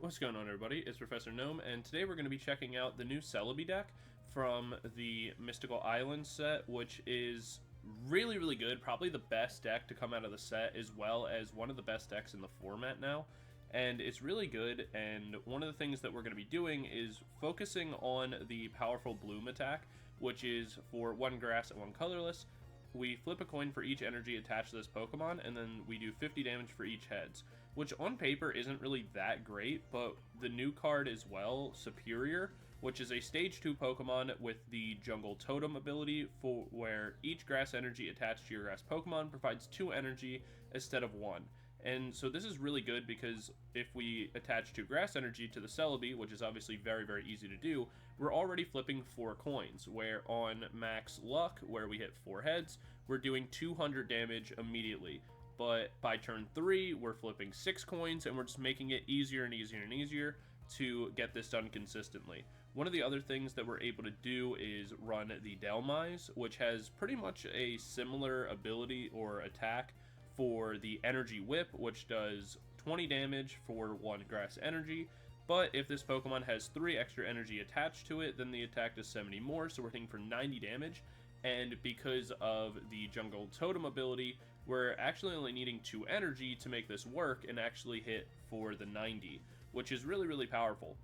What's going on, everybody? It's Professor Gnome, and today we're going to be checking out the new Celebi deck from the Mystical Islands set, which is really good. Probably the best deck to come out of the set, as well as one of the best decks in the format now. And it's really good, and one of the things that we're going to be doing is focusing on the powerful Bloom attack, which is for 1 grass and 1 colorless. We flip a coin for each energy attached to this Pokemon, and then we do 50 damage for each heads, which on paper isn't really that great, but the new card is, well, Superior, which is a Stage 2 Pokemon with the Jungle Totem ability, for where each grass energy attached to your grass Pokemon provides 2 energy instead of 1. And so this is really good because if we attach 2 grass energy to the Celebi, which is obviously very easy to do, we're already flipping 4 coins, where on max luck, where we hit 4 heads, we're doing 200 damage immediately. But by turn 3, we're flipping 6 coins, and we're just making it easier and easier to get this done consistently. One of the other things that we're able to do is run the Delmise, which has pretty much a similar ability or attack for the Energy Whip, which does 20 damage for 1 grass energy, but if this Pokemon has 3 extra energy attached to it, then the attack does 70 more, so we're hitting for 90 damage, and because of the Jungle Totem ability, we're actually only needing 2 energy to make this work and actually hit for the 90, which is really powerful.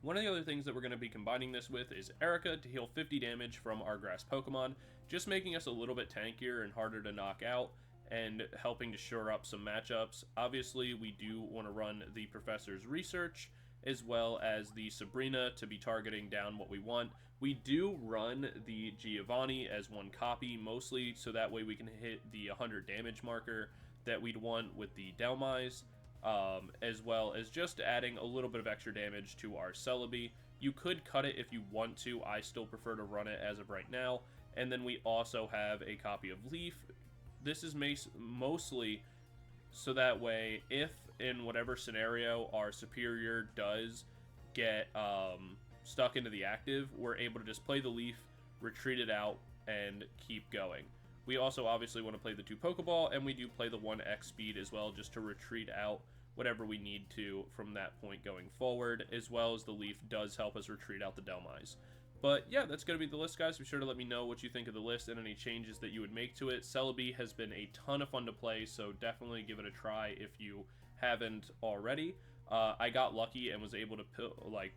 One of the other things that we're going to be combining this with is Erica to heal 50 damage from our grass Pokemon, just making us a little bit tankier and harder to knock out, and helping to shore up some matchups. Obviously, we do want to run the Professor's Research, as well as the Sabrina to be targeting down what we want. We do run the Giovanni as 1 copy, mostly so that way we can hit the 100 damage marker that we'd want with the Delmise, as well as just adding a little bit of extra damage to our Celebi. You could cut it if you want to. I still prefer to run it as of right now. And then we also have a copy of Leaf. This is mostly so that way, if in whatever scenario our Superior does get stuck into the active, we're able to just play the Leaf, retreat it out, and keep going. We also obviously want to play the 2 Pokeball, and we do play the 1x speed as well, just to retreat out whatever we need to from that point going forward, as well as the Leaf does help us retreat out the Delmise. But yeah, that's going to be the list, guys. Be sure to let me know what you think of the list and any changes that you would make to it. Celebi has been a ton of fun to play, so definitely give it a try if you haven't already. I got lucky and was able to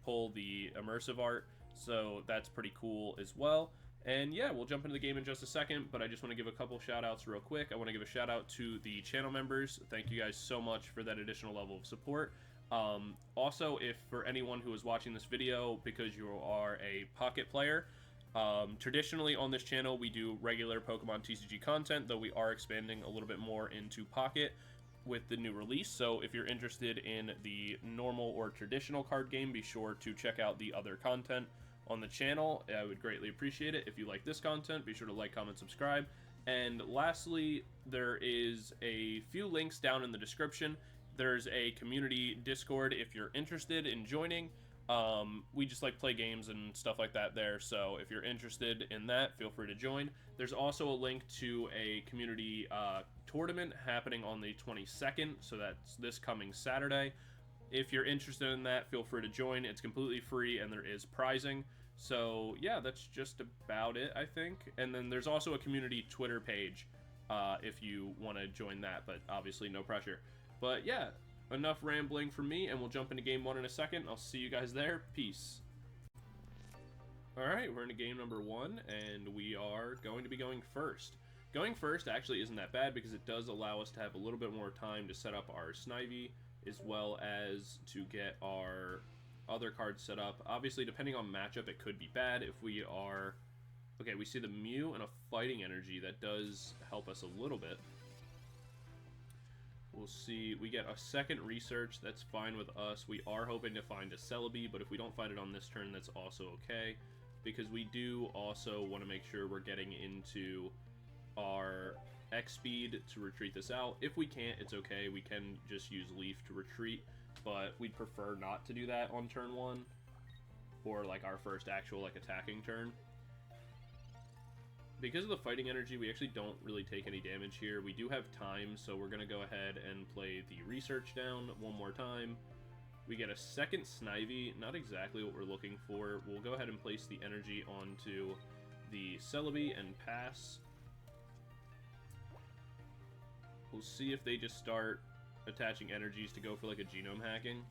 pull the immersive art, so that's pretty cool as well. And yeah, we'll jump into the game in just a second, but I just want to give a couple shout outs real quick. I want to give a shout out to the channel members. Thank you guys so much for that additional level of support. Also, if for anyone who is watching this video because you are a Pocket player, traditionally on this channel we do regular Pokemon TCG content, though we are expanding a little bit more into Pocket with the new release. So if you're interested in the normal or traditional card game, be sure to check out the other content on the channel. I would greatly appreciate it. If you like this content, be sure to like, comment, subscribe. And lastly, there is a few links down in the description. There's a community Discord if you're interested in joining. We just play games and stuff like that there, so if you're interested in that, feel free to join. There's also a link to a community tournament happening on the 22nd, so that's this coming Saturday. If you're interested in that, feel free to join. It's completely free and there is prizing. So yeah, that's just about it, I think. And then there's also a community Twitter page if you want to join that, but obviously no pressure. But yeah, enough rambling from me, and we'll jump into game 1 in a second. I'll see you guys there. Peace. Alright, we're into game number 1, and we are going to be going first. Going first actually isn't that bad because it does allow us to have a little bit more time to set up our Snivy, as well as to get our other cards set up. Obviously, depending on matchup, it could be bad if we are... Okay, we see the Mew and a Fighting Energy. That does help us a little bit. We'll see. We get a second Research. That's fine with us. We are hoping to find a Celebi, but if we don't find it on this turn, that's also okay, because we do also want to make sure we're getting into our X speed to retreat this out. If we can't, it's okay. We can just use Leaf to retreat, but we'd prefer not to do that on turn 1, or our first actual attacking turn. Because of the Fighting Energy, we actually don't really take any damage here. We do have time, so we're going to go ahead and play the Research down one more time. We get a second Snivy, not exactly what we're looking for. We'll go ahead and place the energy onto the Celebi and pass. We'll see if they just start attaching energies to go for like a genome hacking.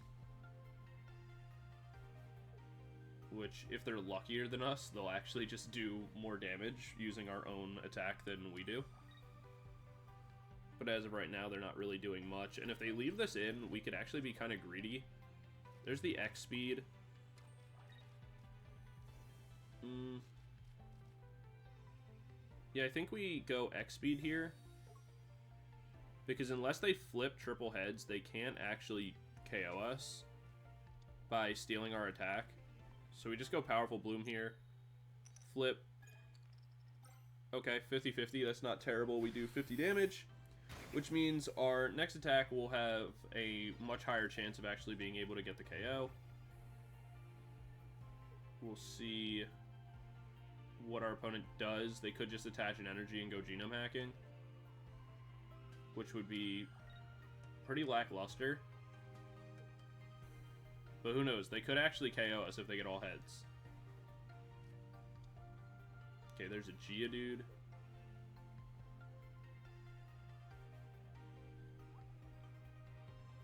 Which, if they're luckier than us, they'll actually just do more damage using our own attack than we do. But as of right now, they're not really doing much. And if they leave this in, we could actually be kind of greedy. There's the X speed. Yeah, I think we go X speed here. Because unless they flip triple heads, they can't actually KO us by stealing our attack. So we just go Powerful Bloom here. Flip. Okay, 50-50. That's not terrible. We do 50 damage. Which means our next attack will have a much higher chance of actually being able to get the KO. We'll see what our opponent does. They could just attach an energy and go genome hacking, which would be pretty lackluster. But who knows? They could actually KO us if they get all heads. Okay, there's a Geodude.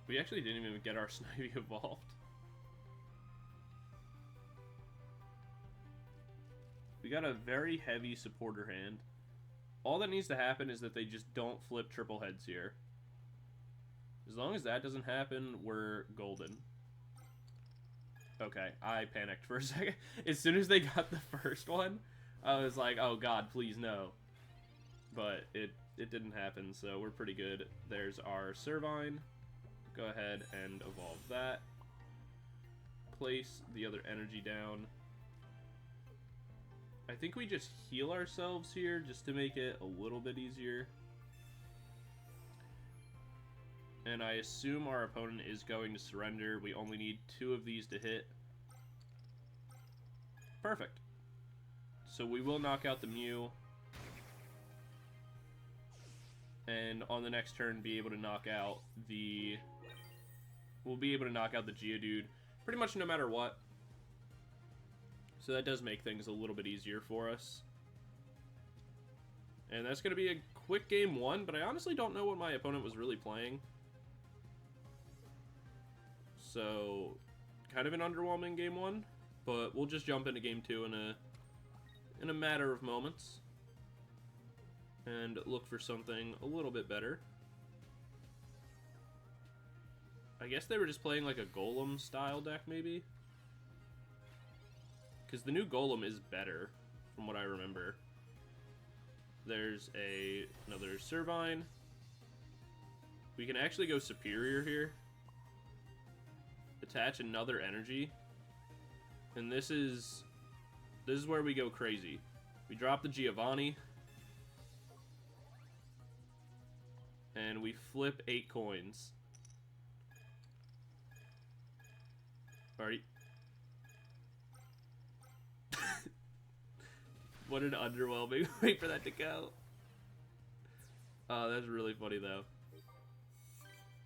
We actually didn't even get our Snivy evolved. We got a very heavy supporter hand. All that needs to happen is that they just don't flip triple heads here. As long as that doesn't happen, we're golden. Okay, I panicked for a second. As soon as they got the first one, I was like, oh god, please no. But it didn't happen, so we're pretty good. There's our Servine. Go ahead and evolve that. Place the other energy down. I think we just heal ourselves here just to make it a little bit easier. And I assume our opponent is going to surrender. We only need 2 of these to hit. Perfect. So we will knock out the Mew. And on the next turn be able to knock out the... We'll be able to knock out the Geodude pretty much no matter what. So that does make things a little bit easier for us. And that's going to be a quick game 1, but I honestly don't know what my opponent was really playing. So, kind of an underwhelming game 1, but we'll just jump into game 2 in a matter of moments. And look for something a little bit better. I guess they were just playing like a Golem style deck, maybe? Because the new Golem is better, from what I remember. There's another Servine. We can actually go Superior here. Attach another energy. And this is where we go crazy. We drop the Giovanni. And we flip 8 coins. Alright. What an underwhelming way for that to go. Oh, that's really funny though.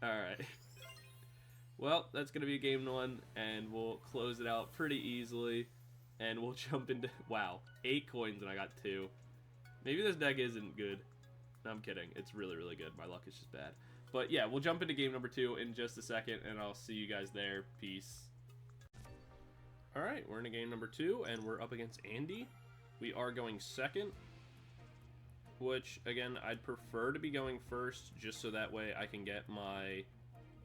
Alright. Well, that's going to be game 1, and we'll close it out pretty easily. And we'll jump into... Wow, 8 coins and I got 2. Maybe this deck isn't good. No, I'm kidding. It's really, really good. My luck is just bad. But yeah, we'll jump into game number 2 in just a second, and I'll see you guys there. Peace. Alright, we're in game number 2, and we're up against Andy. We are going second, which, again, I'd prefer to be going first, just so that way I can get my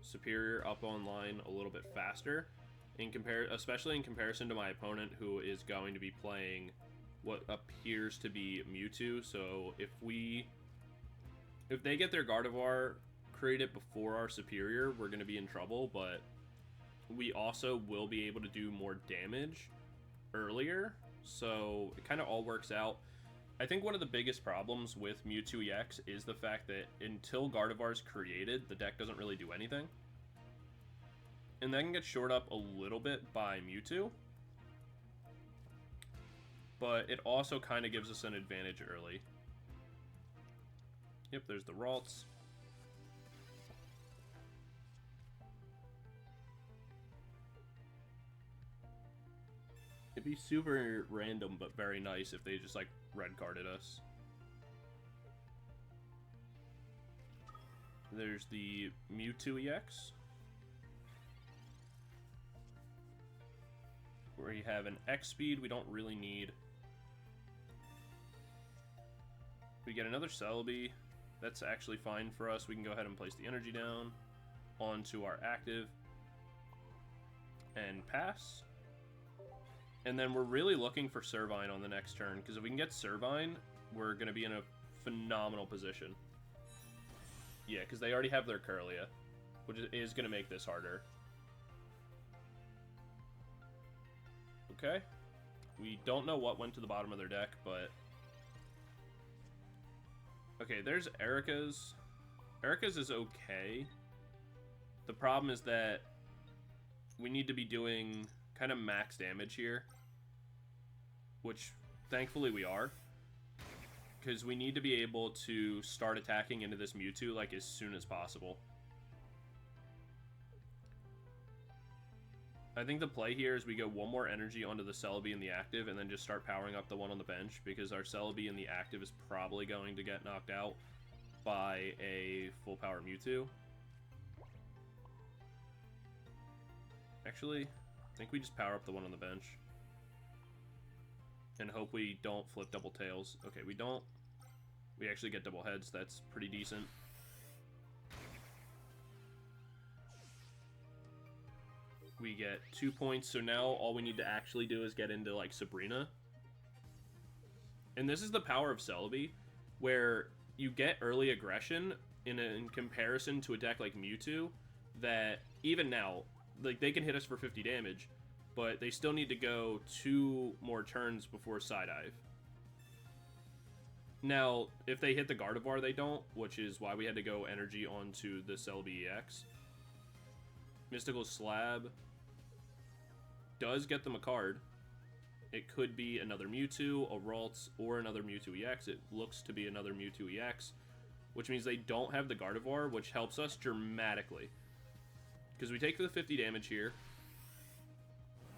Superior up online a little bit faster, especially in comparison to my opponent, who is going to be playing what appears to be Mewtwo. So if they get their Gardevoir created before our Superior, we're going to be in trouble, but we also will be able to do more damage earlier, so it kind of all works out. I think one of the biggest problems with Mewtwo EX is the fact that until Gardevoir is created, the deck doesn't really do anything. And that can get shored up a little bit by Mewtwo. But it also kind of gives us an advantage early. Yep, there's the Ralts. It'd be super random, but very nice if they just, like, red carded us. There's the Mewtwo EX. Where you have an X speed we don't really need. We get another Celebi. That's actually fine for us. We can go ahead and place the energy down onto our active and pass. And then we're really looking for Servine on the next turn, because if we can get Servine, we're going to be in a phenomenal position. Yeah, because they already have their Curlia, which is going to make this harder. Okay. We don't know what went to the bottom of their deck, but... Okay, there's Erica's. Erica's is okay. The problem is that we need to be doing kind of max damage here, which thankfully we are, because we need to be able to start attacking into this Mewtwo like as soon as possible. I think the play here is we go one more energy onto the Celebi in the active and then just start powering up the one on the bench, because our Celebi in the active is probably going to get knocked out by a full power Mewtwo. Actually, I think we just power up the one on the bench and hope we don't flip double tails. Okay, we don't. We actually get double heads. That's pretty decent. We get 2 points, so now all we need to actually do is get into, like, Sabrina. And this is the power of Celebi, where you get early aggression in comparison to a deck like Mewtwo, that even now, like, they can hit us for 50 damage, but they still need to go 2 more turns before Side-Dive. Now, if they hit the Gardevoir, they don't, which is why we had to go energy onto the Celebi EX. Mystical Slab does get them a card. It could be another Mewtwo, a Ralts, or another Mewtwo EX. It looks to be another Mewtwo EX, which means they don't have the Gardevoir, which helps us dramatically. Because we take the 50 damage here.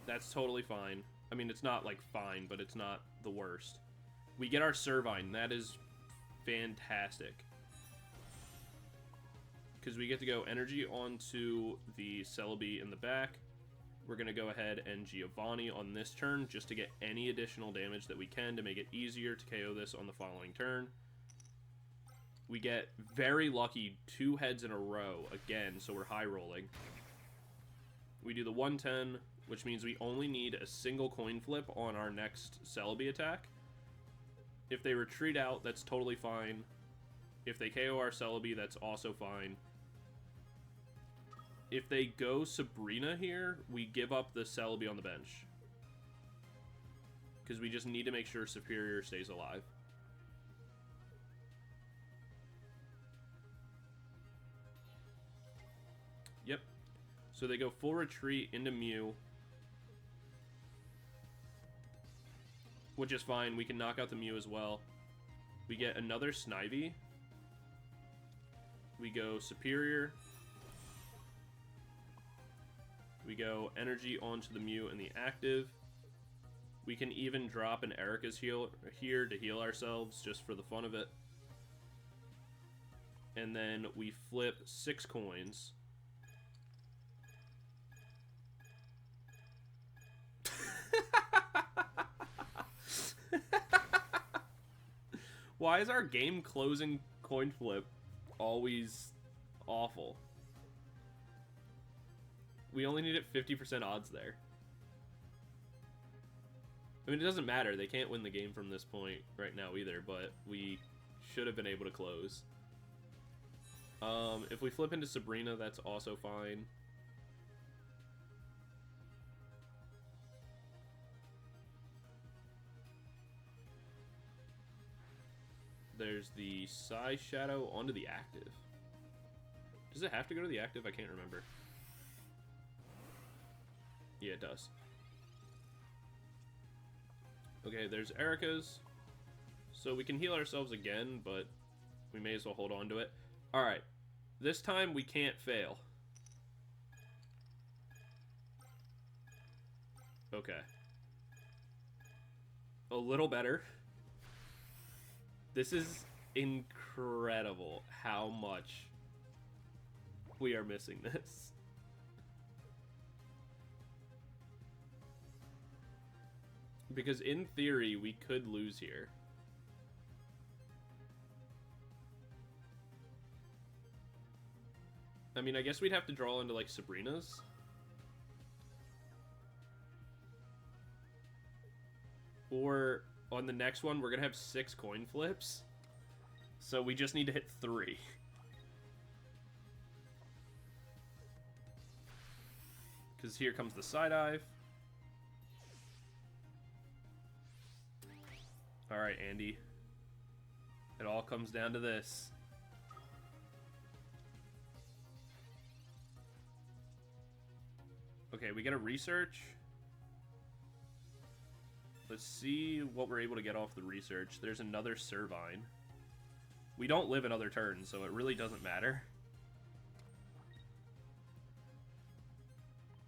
That's totally fine. I mean, it's not, like, fine, but it's not the worst. We get our Servine. That is fantastic. Because we get to go energy onto the Celebi in the back. We're going to go ahead and Giovanni on this turn just to get any additional damage that we can to make it easier to KO this on the following turn. We get very lucky 2 heads in a row again, so we're high rolling. We do the 110, which means we only need a single coin flip on our next Celebi attack. If they retreat out, that's totally fine. If they KO our Celebi, that's also fine. If they go Sabrina here, we give up the Celebi on the bench. Because we just need to make sure Superior stays alive. Yep. So they go full retreat into Mew. Which is fine. We can knock out the Mew as well. We get another Snivy. We go Superior. We go energy onto the Mew and the active. We can even drop an Erica's heal here to heal ourselves just for the fun of it. And then we flip 6 coins. Why is our game closing coin flip always awful? We only need it 50% odds there. I mean, it doesn't matter. They can't win the game from this point right now either, but we should have been able to close. If we flip into Sabrina, that's also fine. There's the Psy Shadow onto the active. Does it have to go to the active? I can't remember. Yeah, it does. Okay, there's Erica's. So we can heal ourselves again, but we may as well hold on to it. Alright. This time we can't fail. Okay. A little better. This is incredible how much we are missing this. Because in theory, we could lose here. I mean, I guess we'd have to draw into, like, Sabrina's. Or, on the next one, we're gonna have 6 coin flips. So we just need to hit 3. Because here comes the side dive. Alright, Andy. It all comes down to this. Okay, we get a research. Let's see what we're able to get off the research. There's another Servine. We don't live another turn, so it really doesn't matter.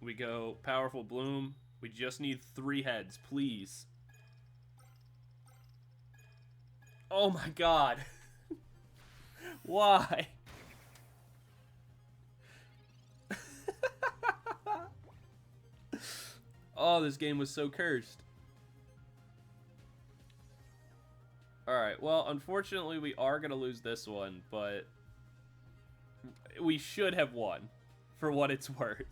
We go Powerful Bloom. We just need 3 heads, please. Oh my god. Why? Oh, this game was so cursed. Alright, well, unfortunately we are going to lose this one, but we should have won, for what it's worth.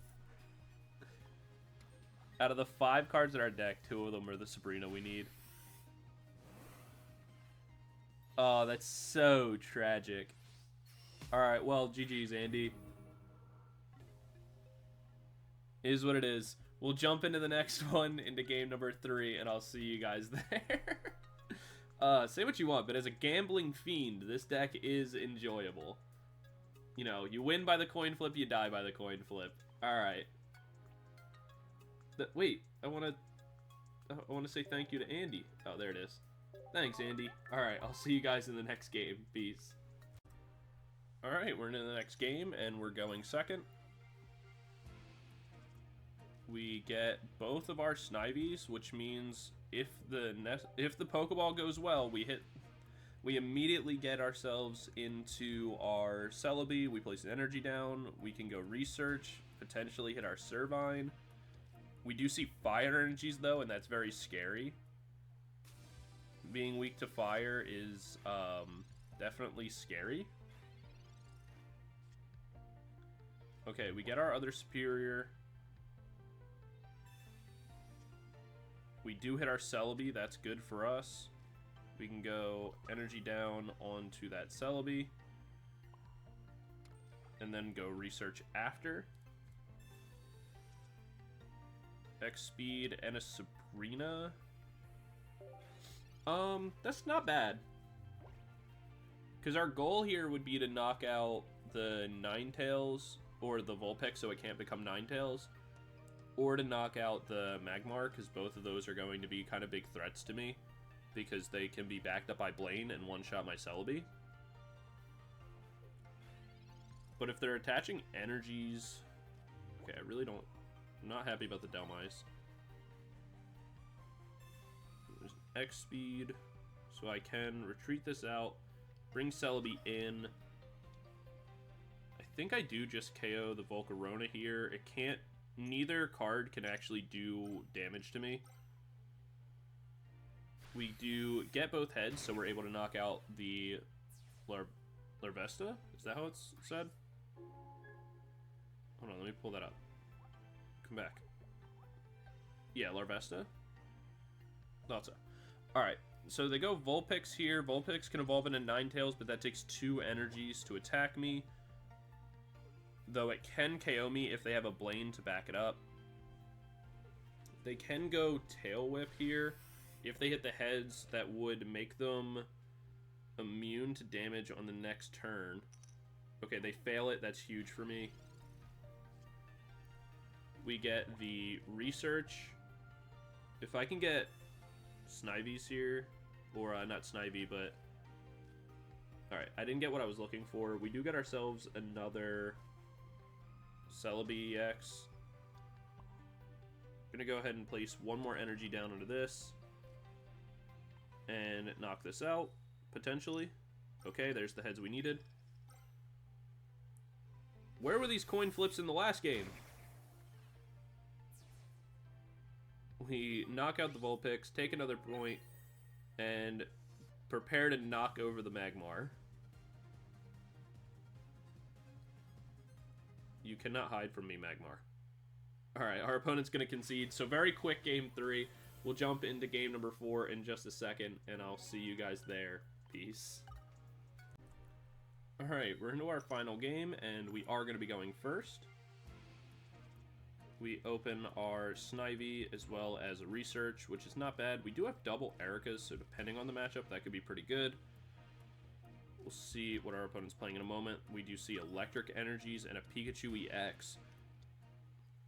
Out of the 5 cards in our deck, 2 of them are the Sabrina we need. Oh, that's so tragic. Alright, well, GG's, Andy. Is what it is. We'll jump into the next one, into game number 3, and I'll see you guys there. Say what you want, but as a gambling fiend, this deck is enjoyable. You know, you win by the coin flip, you die by the coin flip. Alright. Wait, I want to say thank you to Andy. Oh, there it is. Thanks, Andy. Alright, I'll see you guys in the next game. Peace. Alright, we're in the next game, and we're going second. We get both of our Snivies, which means if the Pokeball goes well, we immediately get ourselves into our Celebi. We place an energy down. We can go research, potentially hit our Servine. We do see fire energies, though, and that's very scary. Being weak to fire is definitely scary. Okay, we get our other Superior. We do hit our Celebi, that's good for us. We can go energy down onto that Celebi. And then go research after. X speed and a Sabrina. That's not bad. Because our goal here would be to knock out the Ninetales or the Vulpix so it can't become Ninetales. Or to knock out the Magmar, because both of those are going to be kind of big threats to me. Because they can be backed up by Blaine and one-shot my Celebi. But if they're attaching energies... Okay, I really don't... I'm not happy about the Delmise. There's X speed, so I can retreat this out, bring Celebi in. I think I do just KO the Volcarona here. It can't... Neither card can actually do damage to me. We do get both heads, so we're able to knock out the Larvesta? Is that how it's said? Hold on, let me pull that up. Come back. Yeah, Larvesta. Thought so. Alright, so they go Vulpix here. Vulpix can evolve into Ninetales, but that takes 2 energies to attack me. Though it can KO me if they have a Blaine to back it up. They can go Tail Whip here. If they hit the heads, that would make them immune to damage on the next turn. Okay, they fail it. That's huge for me. We get the Research. If I can get Snivies here, or not Snivy, but... Alright, I didn't get what I was looking for. We do get ourselves another Celebi EX. I'm gonna go ahead and place one more energy down into this. and knock this out, potentially. Okay, there's the heads we needed. Where were these coin flips in the last game? We knock out the Vulpix, take another point, and prepare to knock over the Magmar. You cannot hide from me, Magmar. Alright, our opponent's going to concede. So very quick game 3. We'll jump into game number 4 in just a second, and I'll see you guys there. Peace. Alright, we're into our final game, and we are going to be going first. We open our Snivy as well as a Research, which is not bad. We do have double Ericas, so depending on the matchup, that could be pretty good. We'll see what our opponent's playing in a moment. We do see Electric Energies and a Pikachu EX.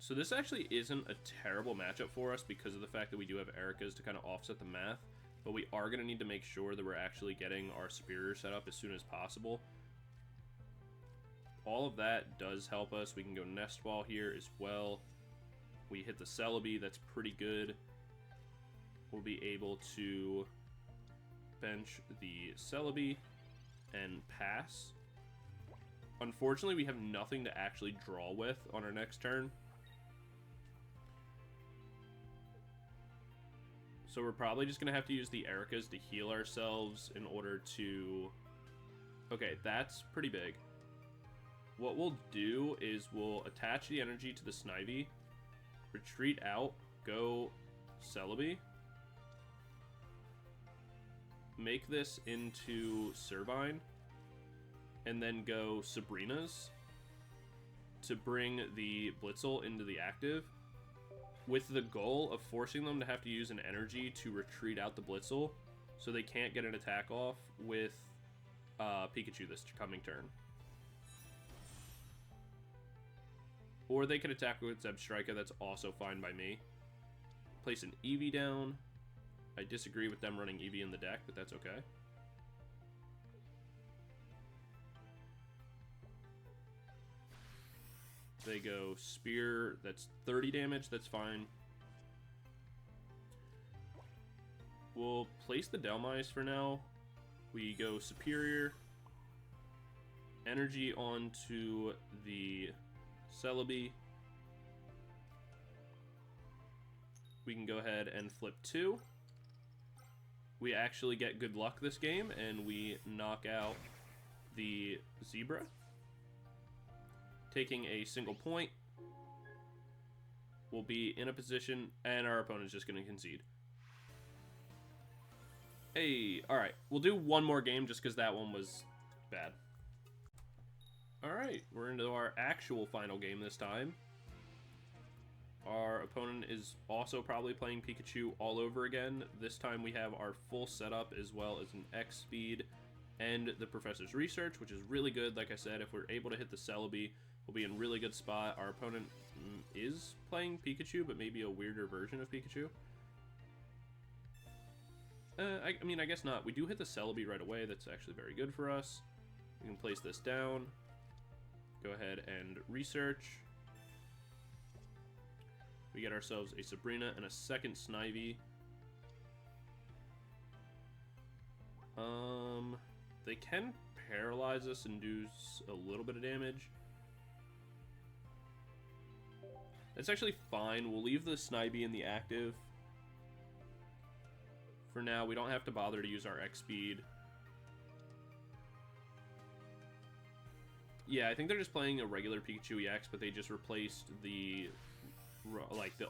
So this actually isn't a terrible matchup for us because of the fact that we do have Ericas to kind of offset the math. But we are going to need to make sure that we're actually getting our Superior set up as soon as possible. All of that does help us. We can go Nest Ball here as well. We hit the Celebi, that's pretty good. We'll be able to bench the Celebi and pass. Unfortunately, we have nothing to actually draw with on our next turn. So we're probably just going to have to use the Ericas to heal ourselves in order to... Okay, that's pretty big. What we'll do is we'll attach the energy to the Snivy, retreat out, go Celebi, make this into Servine, and then go Sabrina's to bring the Blitzel into the active, with the goal of forcing them to have to use an energy to retreat out the Blitzel so they can't get an attack off with Pikachu this coming turn. Or they could attack with Zebstrika, that's also fine by me. Place an Eevee down. I disagree with them running Eevee in the deck, but that's okay. They go Spear, that's 30 damage, that's fine. We'll place the Delmise for now. We go Superior. Energy onto the Celebi. We can go ahead and flip 2. We actually get good luck this game, and we knock out the Zebra, taking a single point. We'll be in a position, and our opponent's just going to concede. Hey, alright. We'll do one more game just because that one was bad. Alright, we're into our actual final game this time. Our opponent is also probably playing Pikachu all over again. This time we have our full setup as well as an X speed and the Professor's Research, which is really good. Like I said, if we're able to hit the Celebi, we'll be in a really good spot. Our opponent is playing Pikachu, but maybe a weirder version of Pikachu. I mean, I guess not. We do hit the Celebi right away. That's actually very good for us. We can place this down. Go ahead and Research. We get ourselves a Sabrina and a second Snivy. They can paralyze us and do a little bit of damage. That's actually fine. We'll leave the Snivy in the active. For now, we don't have to bother to use our X speed. Yeah, I think they're just playing a regular Pikachu EX, but they just replaced the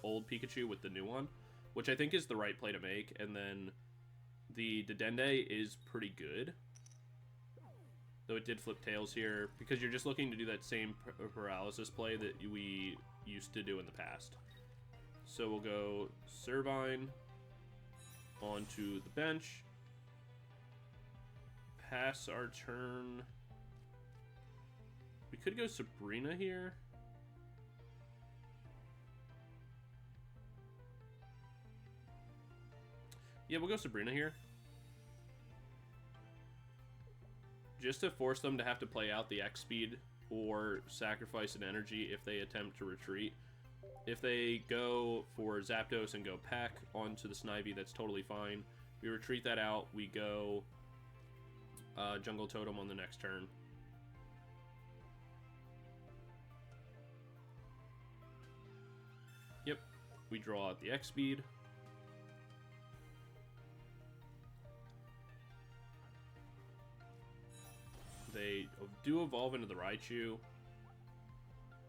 old Pikachu with the new one, which I think is the right play to make. And then the Dedenne is pretty good, though it did flip tails here because you're just looking to do that same paralysis play that we used to do in the past. So we'll go Servine onto the bench, pass our turn. We could go Sabrina here. Yeah, we'll go Sabrina here. Just to force them to have to play out the X speed or sacrifice an energy if they attempt to retreat. If they go for Zapdos and go Peck onto the Snivy, that's totally fine. We retreat that out. We go Jungle Totem on the next turn. Yep. We draw out the X speed. They do evolve into the Raichu.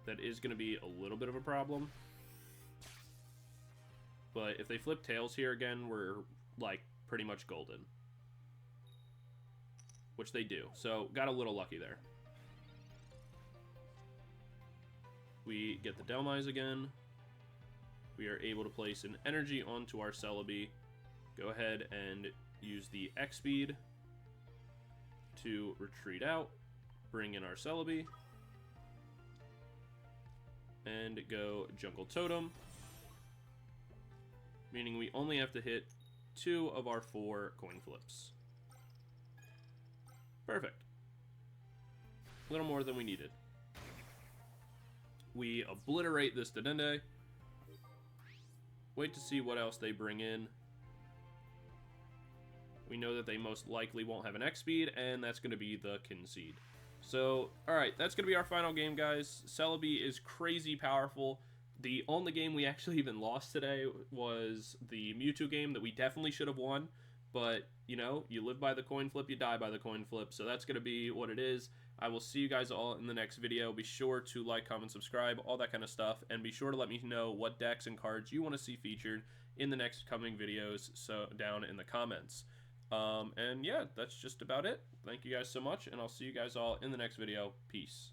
That is going to be a little bit of a problem. But if they flip tails here again, we're, like, pretty much golden. Which they do. So, got a little lucky there. We get the Delmise again. We are able to place an energy onto our Celebi. Go ahead and use the X speed to retreat out. Bring in our Celebi. And go Jungle Totem. Meaning we only have to hit 2 of our 4 coin flips. Perfect. A little more than we needed. We obliterate this Dedenne. Wait to see what else they bring in. We know that they most likely won't have an X speed, and that's going to be the Concede. So, alright, that's going to be our final game, guys. Celebi is crazy powerful. The only game we actually even lost today was the Mewtwo game that we definitely should have won. But, you know, you live by the coin flip, you die by the coin flip. So that's going to be what it is. I will see you guys all in the next video. Be sure to like, comment, subscribe, all that kind of stuff. And be sure to let me know what decks and cards you want to see featured in the next coming videos, so down in the comments. And yeah, that's just about it. Thank you guys so much, and I'll see you guys all in the next video. Peace.